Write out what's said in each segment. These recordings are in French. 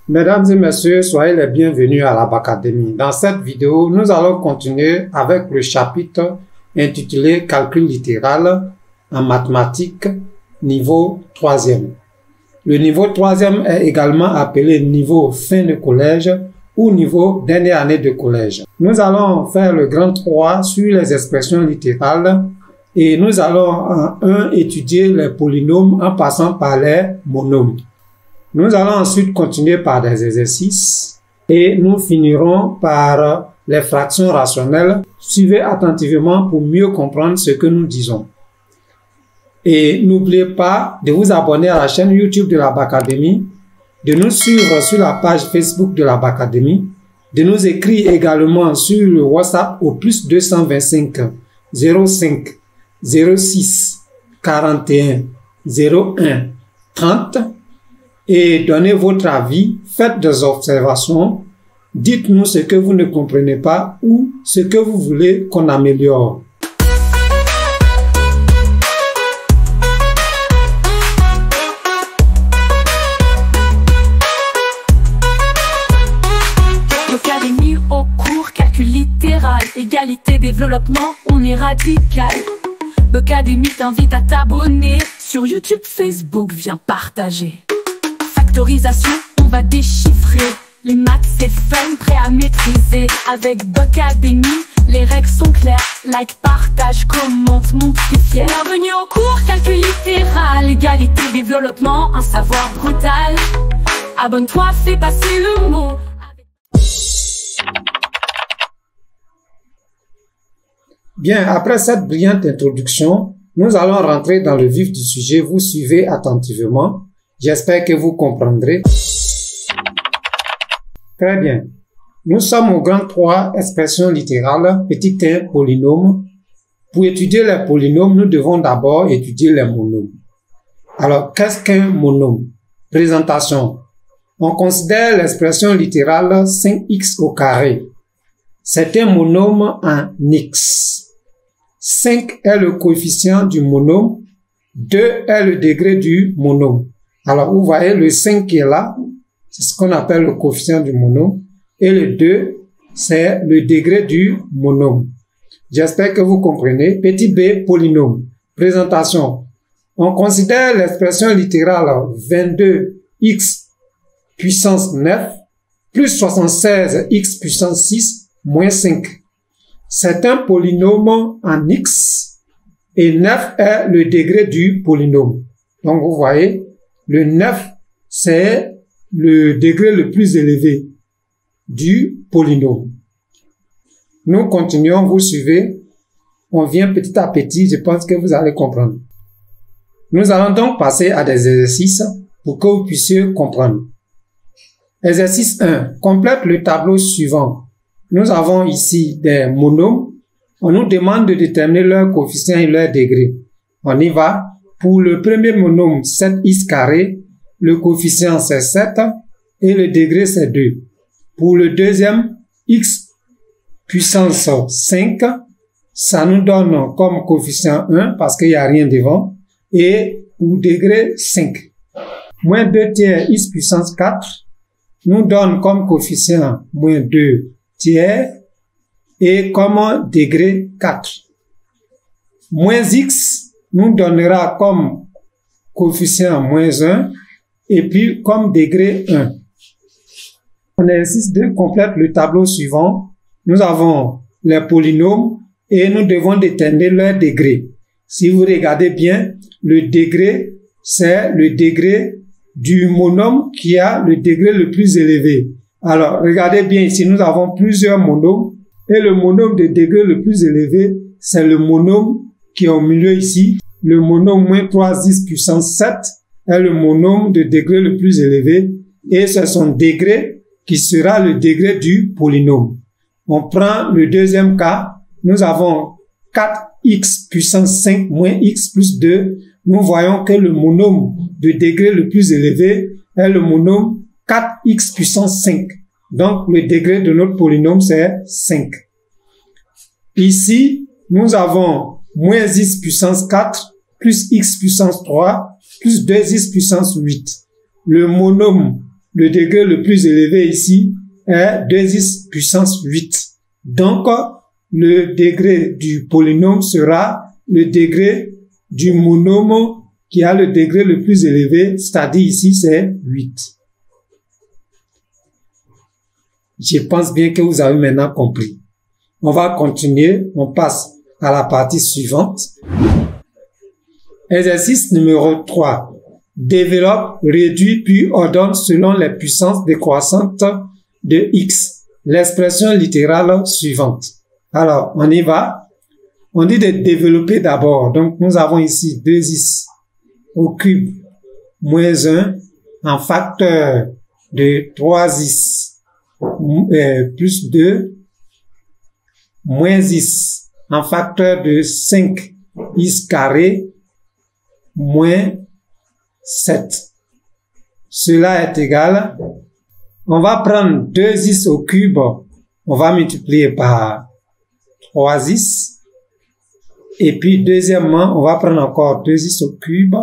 Mesdames et messieurs, soyez les bienvenus à l'Abacadémie. Dans cette vidéo, nous allons continuer avec le chapitre intitulé Calcul littéral en mathématiques, niveau 3e. Le niveau 3e est également appelé niveau fin de collège ou niveau dernière année de collège. Nous allons faire le grand 3 sur les expressions littérales et nous allons en 1 étudier les polynômes en passant par les monômes. Nous allons ensuite continuer par des exercices et nous finirons par les fractions rationnelles. Suivez attentivement pour mieux comprendre ce que nous disons. Et n'oubliez pas de vous abonner à la chaîne YouTube de l'Abacadémie, de nous suivre sur la page Facebook de l'Abacadémie, de nous écrire également sur le WhatsApp au plus 225 05 06 41 01 30 et donnez votre avis, faites des observations, dites-nous ce que vous ne comprenez pas ou ce que vous voulez qu'on améliore. L'Académie au cours, calcul littéral, égalité, développement, on est radical. L'Académie t'invite à t'abonner, sur YouTube, Facebook, viens partager. Factorisation, on va déchiffrer, les maths c'est fun, prêt à maîtriser. Avec L'Académie, les règles sont claires, like, partage, commente, montre tes fier. Bienvenue au cours, calcul littéral, égalité, développement, un savoir brutal. Abonne-toi, fais passer le mot. Bien, après cette brillante introduction, nous allons rentrer dans le vif du sujet. Vous suivez attentivement. J'espère que vous comprendrez. Très bien. Nous sommes au grand 3, expression littérale, petit 1, polynôme. Pour étudier les polynômes, nous devons d'abord étudier les monômes. Alors, qu'est-ce qu'un monôme? Présentation. On considère l'expression littérale 5x au carré. C'est un monôme en x. 5 est le coefficient du monôme, 2 est le degré du monôme. Alors, vous voyez le 5 qui est là, c'est ce qu'on appelle le coefficient du monôme, et le 2, c'est le degré du monôme. J'espère que vous comprenez. Petit b, polynôme. Présentation. On considère l'expression littérale 22x puissance 9 plus 76x puissance 6 moins 5. C'est un polynôme en x et 9 est le degré du polynôme. Donc, vous voyez, le 9, c'est le degré le plus élevé du polynôme. Nous continuons, vous suivez. On vient petit à petit, je pense que vous allez comprendre. Nous allons donc passer à des exercices pour que vous puissiez comprendre. Exercice 1. Complète le tableau suivant. Nous avons ici des monômes. On nous demande de déterminer leur coefficient et leur degré. On y va. Pour le premier monôme 7x carré, le coefficient c'est 7 et le degré c'est 2. Pour le deuxième, x puissance 5, ça nous donne comme coefficient 1 parce qu'il n'y a rien devant. Et pour degré 5. Moins 2 tiers x puissance 4 nous donne comme coefficient moins 2 tiers et comme degré 4. Moins x nous donnera comme coefficient moins 1 et puis comme degré 1. En exercice 2, complète le tableau suivant. Nous avons les polynômes et nous devons déterminer leur degré. Si vous regardez bien, le degré, c'est le degré du monôme qui a le degré le plus élevé. Alors, regardez bien ici, nous avons plusieurs monômes et le monôme de degré le plus élevé, c'est le monôme qui est au milieu ici. Le monôme moins 3x puissance 7 est le monôme de degré le plus élevé et c'est son degré qui sera le degré du polynôme. On prend le deuxième cas, nous avons 4x puissance 5 moins x plus 2. Nous voyons que le monôme de degré le plus élevé est le monôme 4x puissance 5. Donc, le degré de notre polynôme, c'est 5. Ici, nous avons moins x puissance 4 plus x puissance 3 plus 2x puissance 8. Le monôme le degré le plus élevé ici est 2x puissance 8. Donc, le degré du polynôme sera le degré du monôme qui a le degré le plus élevé, c'est-à-dire ici c'est 8. Je pense bien que vous avez maintenant compris. On va continuer, on passe à la partie suivante. Exercice numéro 3. Développe, réduit puis ordonne selon les puissances décroissantes de x l'expression littérale suivante. Alors, on y va. On dit de développer d'abord. Donc, nous avons ici 2x au cube moins 1 en facteur de 3x plus 2 moins x en facteur de 5x carré moins 7. Cela est égal. On va prendre 2x au cube. On va multiplier par 3x. Et puis, deuxièmement, on va prendre encore 2x au cube.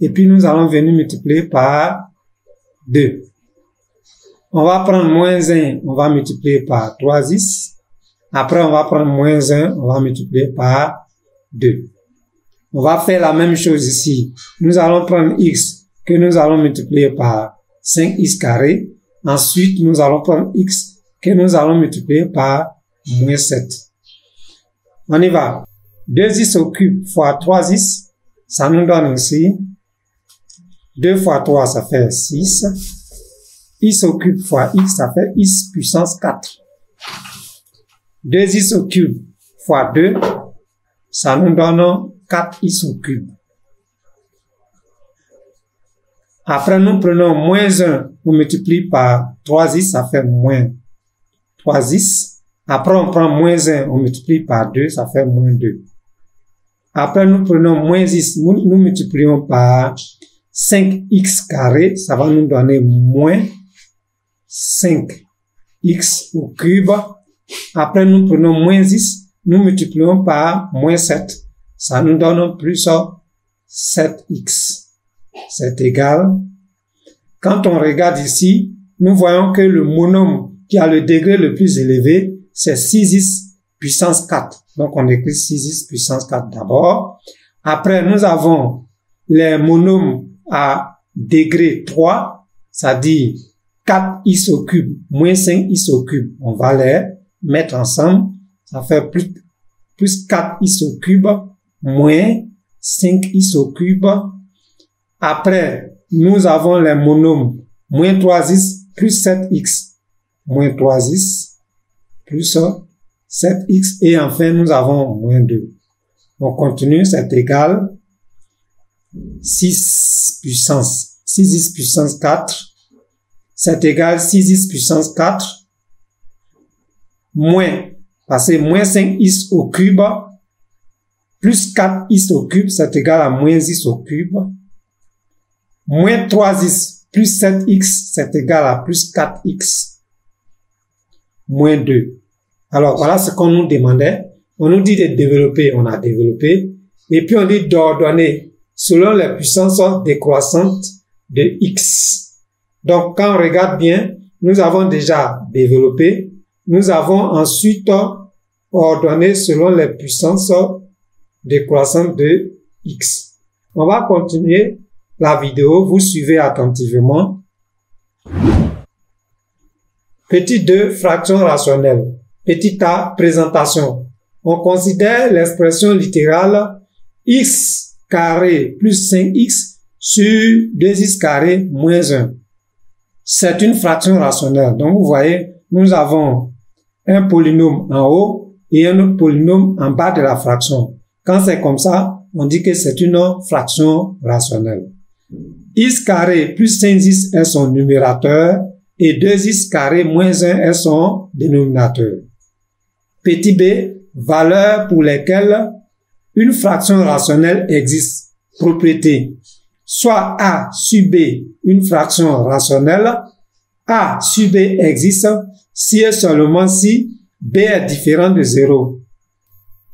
Et puis, nous allons venir multiplier par 2. On va prendre moins 1, on va multiplier par 3x. Après, on va prendre moins 1, on va multiplier par 2. On va faire la même chose ici. Nous allons prendre x que nous allons multiplier par 5x carré. Ensuite, nous allons prendre x que nous allons multiplier par moins 7. On y va. 2x au cube fois 3x, ça nous donne ici 2 fois 3, ça fait 6. X au cube fois x, ça fait x puissance 4. 2x au cube fois 2, ça nous donne 4x au cube. Après, nous prenons moins 1, on multiplie par 3x, ça fait moins 3x. Après, on prend moins 1, on multiplie par 2, ça fait moins 2. Après, nous prenons moins x, nous multiplions par 5x carré, ça va nous donner moins 5x au cube. Après, nous prenons moins x, nous multiplions par moins 7. Ça nous donne plus 7x. C'est égal. Quand on regarde ici, nous voyons que le monôme qui a le degré le plus élevé, c'est 6x puissance 4. Donc, on écrit 6x puissance 4 d'abord. Après, nous avons les monômes à degré 3, c'est-à-dire 4x au cube moins 5x au cube. On va les mettre ensemble. Ça fait plus 4x au cube moins 5x au cube. Après, nous avons les monômes moins 3x plus 7x moins 3x plus 7x et enfin nous avons moins 2. On continue, c'est égal 6x puissance 4, c'est égal 6x puissance 4 moins, parce que moins 5x au cube plus 4x au cube, c'est égal à moins x au cube, moins 3x plus 7x, c'est égal à plus 4x, moins 2. Alors, voilà ce qu'on nous demandait. On nous dit de développer, on a développé. Et puis, on dit d'ordonner selon les puissances décroissantes de x. Donc, quand on regarde bien, nous avons déjà développé. Nous avons ensuite ordonné selon les puissances décroissantes de x. On va continuer la vidéo. Vous suivez attentivement. Petit 2, fraction rationnelle. Petit a, présentation. On considère l'expression littérale x carré plus 5x sur 2x carré moins 1. C'est une fraction rationnelle. Donc, vous voyez, nous avons un polynôme en haut et un autre polynôme en bas de la fraction. Quand c'est comme ça, on dit que c'est une fraction rationnelle. X carré plus 5x est son numérateur et 2x carré moins 1 est son dénominateur. Petit b, valeurs pour lesquelles une fraction rationnelle existe. Propriété. Soit A sur B, une fraction rationnelle, A sur B existe si et seulement si B est différent de 0.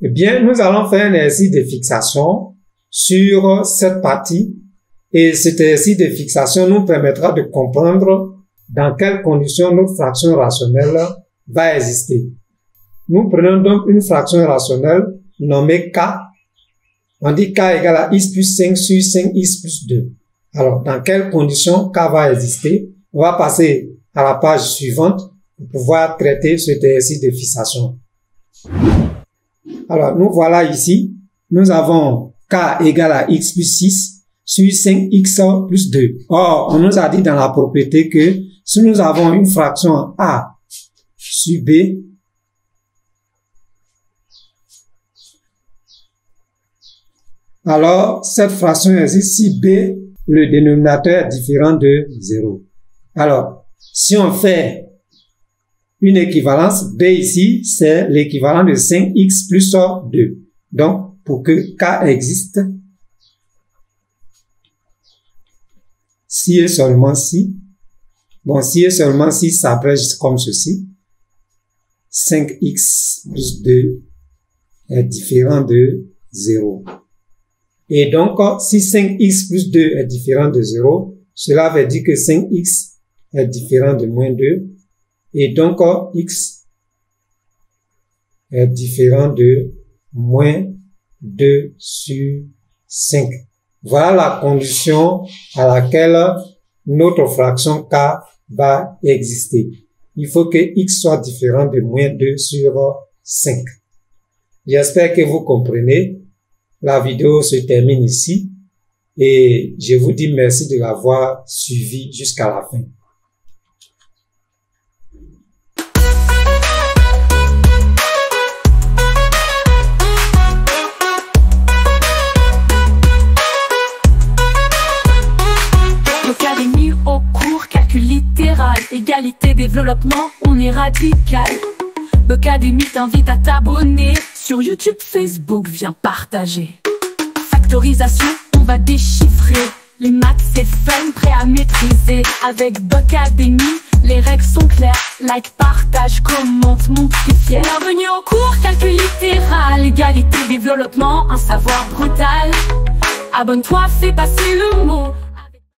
Eh bien, nous allons faire un exercice de fixation sur cette partie. Et cet exercice de fixation nous permettra de comprendre dans quelles conditions notre fraction rationnelle va exister. Nous prenons donc une fraction rationnelle nommée k. On dit k égale à x plus 5 sur 5x plus 2. Alors, dans quelles conditions k va exister? On va passer à la page suivante pour pouvoir traiter cet exercice de fixation. Alors, nous voilà ici. Nous avons k égale à x plus 6 sur 5x plus 2. Or, on nous a dit dans la propriété que si nous avons une fraction a sur b, alors cette fraction existe si b, le dénominateur est différent de 0. Alors, si on fait une équivalence, b ici, c'est l'équivalent de 5x plus 2. Donc, pour que k existe, si et seulement si, bon, si et seulement si, ça s'abrège comme ceci, 5x plus 2 est différent de 0. Et donc, si 5x plus 2 est différent de 0, cela veut dire que 5x est différent de moins 2. Et donc, x est différent de moins 2 sur 5. Voilà la condition à laquelle notre fraction k va exister. Il faut que x soit différent de moins 2 sur 5. J'espère que vous comprenez. La vidéo se termine ici et je vous dis merci de l'avoir suivi jusqu'à la fin. L'Académie au cours, calcul littéral, égalité, développement, on est radical. L'Académie t'invite à t'abonner. Sur YouTube, Facebook, viens partager. Factorisation, on va déchiffrer. Les maths, c'est fun, prêt à maîtriser. Avec Bocadémie, les règles sont claires. Like, partage, commente, montre tes fier. Bienvenue au cours, calcul littéral, égalité, développement, un savoir brutal. Abonne-toi, fais passer le mot.